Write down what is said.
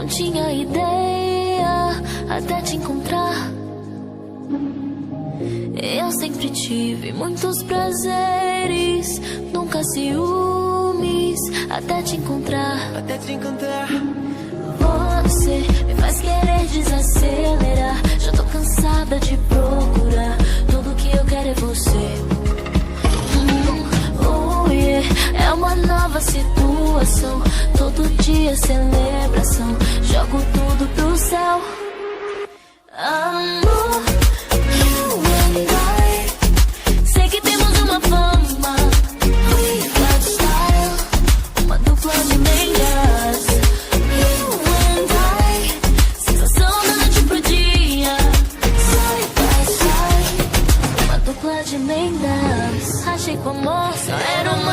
tinha ideia até te encontrar. Eu sempre tive muitos prazeres, nunca ciúmes, até te encontrar. Você me faz querer desacelerar. Já tô cansada de procurar, tudo que eu quero é você. Oh yeah, é uma nova situação, todo dia celebração, jogo tudo pro céu. Amor, you and I, sei que temos uma fama, we got style, uma dupla de meias. You and I, sensação da noite pro dia, side by side, uma dupla de meias. Achei que o amor só era uma